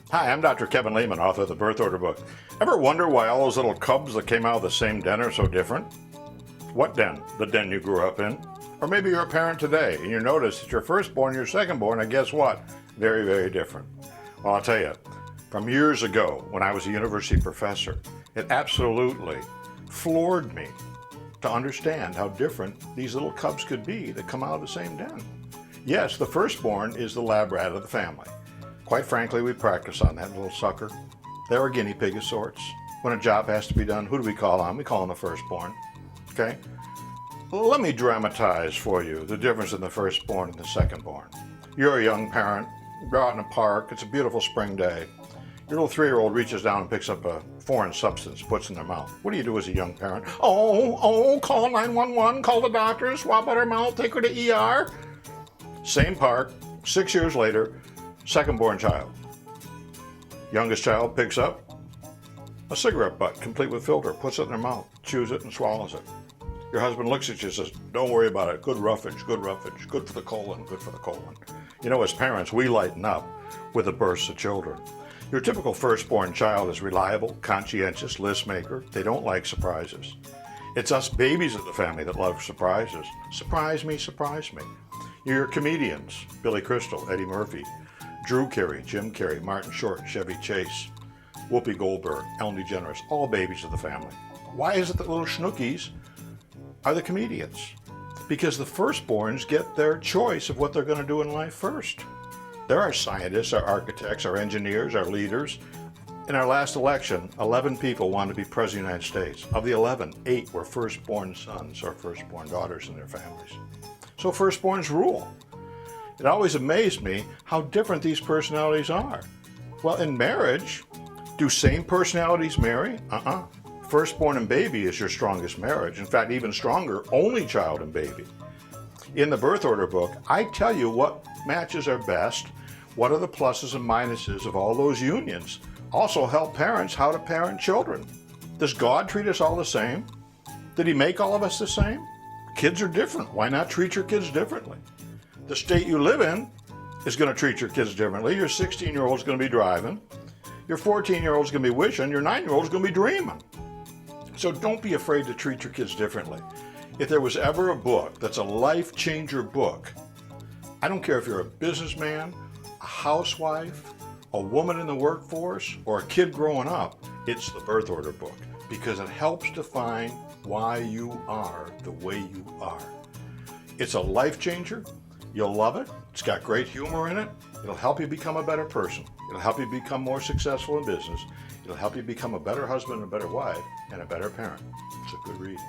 Hi, I'm Dr. Kevin Leman, author of the Birth Order book. Ever wonder why all those little cubs that came out of the same den are so different? What den? The den you grew up in? Or maybe you're a parent today and you notice that your firstborn and your secondborn, and guess what? Very, very different. Well, I'll tell you, from years ago when I was a university professor, it absolutely floored me to understand how different these little cubs could be that come out of the same den. Yes, the firstborn is the lab rat of the family. Quite frankly, we practice on that little sucker. They're a guinea pig of sorts. When a job has to be done, who do we call on? We call on the firstborn. Okay? Let me dramatize for you the difference in the firstborn and the secondborn. You're a young parent, you're out in a park, it's a beautiful spring day. Your little 3-year-old reaches down and picks up a foreign substance, puts in their mouth. What do you do as a young parent? Call 911, call the doctor, swab out her mouth, take her to ER. Same park, 6 years later, second-born child. Youngest child picks up a cigarette butt, complete with filter, puts it in their mouth, chews it and swallows it. Your husband looks at you and says, don't worry about it, good roughage, good for the colon, good for the colon. You know, as parents, we lighten up with the births of children. Your typical firstborn child is reliable, conscientious, list maker. They don't like surprises. It's us babies of the family that love surprises. Surprise me, surprise me. You're comedians, Billy Crystal, Eddie Murphy, Drew Carey, Jim Carrey, Martin Short, Chevy Chase, Whoopi Goldberg, Ellen DeGeneres, all babies of the family. Why is it that little schnookies are the comedians? Because the firstborns get their choice of what they're going to do in life first. There are scientists, our architects, our engineers, our leaders. In our last election, 11 people wanted to be president of the United States. Of the 11, 8 were firstborn sons or firstborn daughters in their families. So firstborns rule. It always amazed me how different these personalities are. Well, in marriage, do same personalities marry? Firstborn and baby is your strongest marriage. In fact, even stronger, only child and baby. In the Birth Order book, I tell you what matches are best, what are the pluses and minuses of all those unions. Also help parents how to parent children. Does God treat us all the same? Did he make all of us the same? Kids are different. Why not treat your kids differently? The state you live in is going to treat your kids differently. Your 16-year-old is going to be driving. Your 14-year-old is going to be wishing. Your 9-year-old is going to be dreaming. So don't be afraid to treat your kids differently. If there was ever a book that's a life changer book, I don't care if you're a businessman, a housewife, a woman in the workforce, or a kid growing up, it's the Birth Order book because it helps define why you are the way you are. It's a life changer. You'll love it. It's got great humor in it. It'll help you become a better person. It'll help you become more successful in business. It'll help you become a better husband, a better wife, and a better parent. It's a good read.